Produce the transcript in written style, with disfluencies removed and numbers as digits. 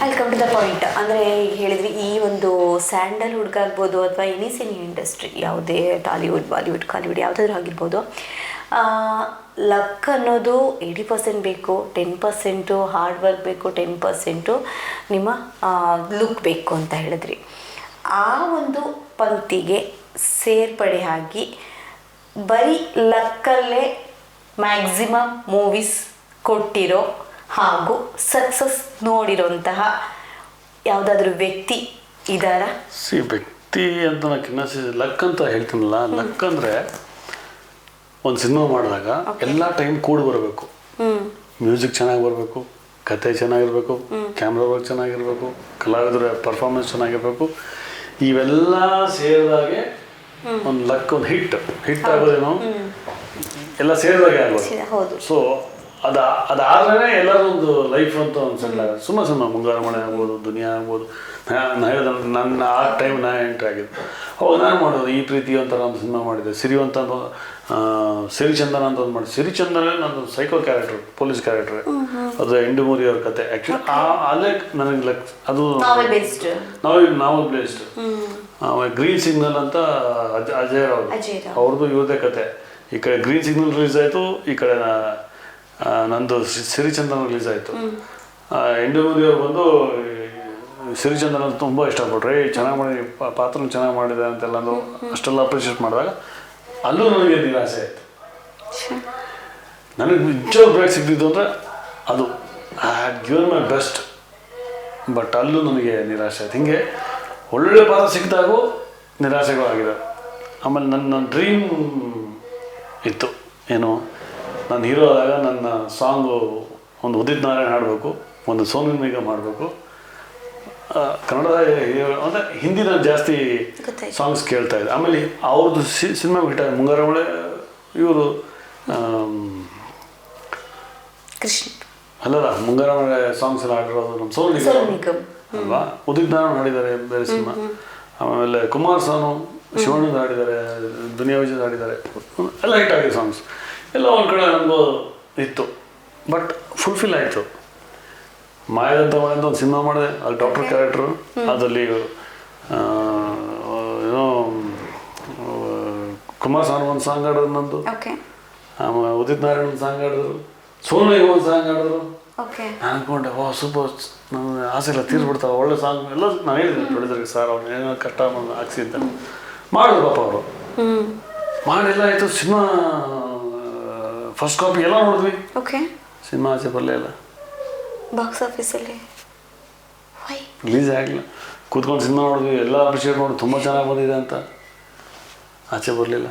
ಅಲ್ಲಿ come to the point. ಅಂದರೆ ಈಗ ಹೇಳಿದ್ರಿ ಈ ಒಂದು ಸ್ಯಾಂಡಲ್ವುಡ್ಗೆ ಆಗ್ಬೋದು ಅಥವಾ ಎನಿ ಸಿನಿ ಇಂಡಸ್ಟ್ರಿ ಯಾವುದೇ ಟಾಲಿವುಡ್ ಬಾಲಿವುಡ್ ಕಾಲಿವುಡ್ ಯಾವುದಾದ್ರೂ ಆಗಿರ್ಬೋದು, ಲಕ್ ಅನ್ನೋದು 80% ಬೇಕು, 10% ಹಾರ್ಡ್ ವರ್ಕ್ ಬೇಕು, 10% ನಿಮ್ಮ ಲುಕ್ ಬೇಕು ಅಂತ ಹೇಳಿದ್ರಿ. ಆ ಒಂದು ಪಂಕ್ತಿಗೆ ಸೇರ್ಪಡೆ ಆಗಿ ಬರೀ ಲಕ್ಕಲ್ಲೇ ಮ್ಯಾಕ್ಸಿಮಮ್ ಮೂವೀಸ್ ಕೊಟ್ಟಿರೋ ಹಾಗೂ ಸಕ್ಸಸ್ ನೋಡಿರೋಂತಹ ಯಾವುದಾದ್ರೂ ವ್ಯಕ್ತಿ ಇದ್ದಾರಾ? ವ್ಯಕ್ತಿ ಅಂತ ಲಕ್ ಅಂತ ಹೇಳ್ತೀನಲ್ಲ, ಲಕ್ ಅಂದರೆ ಒಂದು ಸಿನಿಮಾ ಮಾಡಿದಾಗ ಎಲ್ಲ ಟೈಮ್ ಕೂಡ ಬರಬೇಕು. ಮ್ಯೂಸಿಕ್ ಚೆನ್ನಾಗಿ ಬರಬೇಕು, ಕತೆ ಚೆನ್ನಾಗಿರಬೇಕು, ಕ್ಯಾಮ್ರಾ ವರ್ಕ್ ಚೆನ್ನಾಗಿರಬೇಕು, ಕಲಾವಿದರ ಪರ್ಫಾರ್ಮೆನ್ಸ್ ಚೆನ್ನಾಗಿರಬೇಕು. ಇವೆಲ್ಲ ಸೇರಿದಾಗೆ ಒಂದು ಲಕ್, ಒಂದು ಹಿಟ್ ಆಗೋದೇನೋ ಎಲ್ಲ ಸೇರಿದಾಗೆ ಆಗೋದು. ಸೊ ಅದಾದ್ರೆ ಎಲ್ಲರೂ ಒಂದು ಲೈಫ್ ಅಂತ ಒಂದು ಸೆಟ್ಲ್ ಆಗೋದು. ಸುಮ್ಮ ಮುಂಗಾರು ಮಳೆ ಆಗ್ಬೋದು, ದುನಿಯಾ ಆಗ್ಬೋದು. ನಾನು ಹೇಳಿದ ನನ್ನ ಆ ಟೈಮ್ ನಾ ಎಂಟ್ರಿ ಆಗಿದ್ದು ಅವಾಗ ನಾನು ಮಾಡೋದು ಈ ಪ್ರೀತಿ ಒಂಥರ ಒಂದು ಸಿನಿಮಾ ಮಾಡಿದೆ. ಸಿರಿವಂತ ಸಿರಿಚಂದನ ಅಂತ ಒಂದು ಮಾಡಿ. ಸಿರಿಚಂದನ ನಂದು ಸೈಕೋ ಕ್ಯಾರೆಕ್ಟರ್, ಪೊಲೀಸ್ ಕ್ಯಾರೆಕ್ಟರ್. ಅದು ಎಂಡುಮೂರಿ ಅವ್ರ ಕತೆ. ಆ್ಯಕ್ಚುಲಿ ಅಲ್ಲೇ ನನಗೆ ಅದು ನಾವಲ್ ಬೇಸ್ಡ್. ಗ್ರೀನ್ ಸಿಗ್ನಲ್ ಅಂತ ಅಜಯ್ ರಾವ್ ಅವ್ರದ್ದು ಇವ್ರದೇ ಕತೆ. ಈ ಕಡೆ ಗ್ರೀನ್ ಸಿಗ್ನಲ್ ರಿಲೀಸ್ ಆಯಿತು, ಈ ಕಡೆ ನಂದು ಸಿರಿಚಂದನ ರಿಲೀಸ್ ಆಯಿತು. ಎಂಡುಮೂರಿ ಅವ್ರು ಬಂದು ಸಿರಿಚಂದನ ತುಂಬ ಇಷ್ಟಪಟ್ರೆ, ಚೆನ್ನಾಗಿ ಮಾಡಿ ಪಾತ್ರ ಚೆನ್ನಾಗಿ ಮಾಡಿದೆ ಅಂತೆಲ್ಲ ಅಷ್ಟೆಲ್ಲ ಅಪ್ರಿಷಿಯೇಟ್ ಮಾಡಿದಾಗ ಅಲ್ಲೂ ನನಗೆ ನಿರಾಸೆ ಆಯಿತು. ನನಗೆ ನಿಜವಾದ ಬ್ರೇಕ್ ಸಿಗ್ತಿತ್ತು ಅಂದರೆ ಅದು I had given my best. But ಅಲ್ಲೂ ನನಗೆ ನಿರಾಸೆ ಆಯ್ತು. ಹೀಗೆ ಒಳ್ಳೊಳ್ಳೆ ಪಾತ್ರ ಸಿಕ್ಕಿದಾಗೂ ನಿರಾಸೆಗಳು ಆಗಿದೆ. ಆಮೇಲೆ ನನ್ನ ಡ್ರೀಮ್ ಇತ್ತು ಏನು, ನಾನು ಹೀರೋ ಆದಾಗ ನನ್ನ ಸಾಂಗು ಒಂದು ಉದಿತ್ ನಾರಾಯಣ್ ಹಾಡಬೇಕು, ಒಂದು ಸೋನು ನಿಗಮ್ ಮಾಡಬೇಕು. ಕನ್ನಡದ ಅಂದರೆ ಹಿಂದಿ ನಾನು ಜಾಸ್ತಿ ಸಾಂಗ್ಸ್ ಕೇಳ್ತಾ ಇದ್ದೆ. ಆಮೇಲೆ ಅವ್ರದ್ದು ಸಿನಿಮಾ ಹಿಟ್ ಮುಂಗಾರು ಮಳೆ. ಇವರು ಕೃಷ್ಣ ಅಲ್ಲಲ್ಲ, ಮುಂಗಾರು ಮಳೆ ಸಾಂಗ್ಸ್ ಎಲ್ಲ ಹಾಡಿರೋದು ನಮ್ಮ ಸೋನು ನಿಗಮ್ ಅಲ್ವಾ. ಉದಿತ್ ನಾರಾಯಣ್ ಹಾಡಿದ್ದಾರೆ ಬೇರೆ ಸಿನಿಮಾ. ಆಮೇಲೆ ಕುಮಾರ್ ಸಾನು, ಶಿವಣ್ಣದ ಹಾಡಿದ್ದಾರೆ, ದುನಿಯಾ ವಿಜಯ್ ಹಾಡಿದ್ದಾರೆ. ಎಲ್ಲ ಹಿಟ್ ಆಗಿದೆ ಸಾಂಗ್ಸ್. ಎಲ್ಲ ಒಂದು ಕಡೆ ನನಗೂ ಇತ್ತು. ಬಟ್ ಫುಲ್ಫಿಲ್ ಆಯಿತು. ಮಾಯದಂತ ಮಳೆ ಅಂತ ಒಂದು ಸಿನಿಮಾ ಮಾಡಿದೆ. ಅಲ್ಲಿ ಡಾಕ್ಟರ್ ಕ್ಯಾರೆಕ್ಟ್ರು. ಅದರಲ್ಲಿ ಏನೋ ಕುಮಾರ್ ಸಾನು ಒಂದು ಸಾಂಗ್ ಹಾಡಿದ್ರು ನಂದು. ಆಮೇಲೆ ಉದಿತ್ ನಾರಾಯಣ್ ಒಂದು ಸಾಂಗ್ ಹಾಡಿದ್ರು, ಸೋನು ನಿಗಮ್ ಒಂದು ಸಾಂಗ್ ಹಾಡಿದ್ರು. ನಾನು ಅಂದ್ಕೊಂಡೆ ಸೂಪರ್, ನನ್ನ ಆಸೆ ಎಲ್ಲ ತೀರ್ಸ್ಬಿಡ್ತಾವೆ, ಒಳ್ಳೆ ಸಾಂಗ್ ಎಲ್ಲ. ನಾನು ಹೇಳಿದ್ದೆ ಪ್ರೊಡ್ಯೂಸರ್ಗೆ, ಸರ್ ಅವ್ರು ಏನೋ ಕಷ್ಟ ಹಾಕ್ಸಿ ಅಂತ ಮಾಡಿದ್ರು. ಪಾಪ ಅವರು ಮಾಡಿಲ್ಲ ಆಯಿತು. ಸಿನಿಮಾ ಫಸ್ಟ್ ಕಾಪಿ ಎಲ್ಲ ನೋಡಿದ್ವಿ. ಸಿನಿಮಾ ಆಚೆ ಬರಲೇ ಇಲ್ಲ. ಬಾಕ್ಸ್ ಆಫೀಸಲ್ಲಿ ರಿಲೀಸ್ ಆಗಲಿಲ್ಲ. ಕೂತ್ಕೊಂಡು ಸಿನಿಮಾ ನೋಡಿದ್ವಿ, ಎಲ್ಲ ಅಪ್ರಿಷಿಯೇಟ್ ಮಾಡಿ ತುಂಬ ಚೆನ್ನಾಗಿ ಬಂದಿದೆ ಅಂತ. ಆಚೆ ಬರಲಿಲ್ಲ.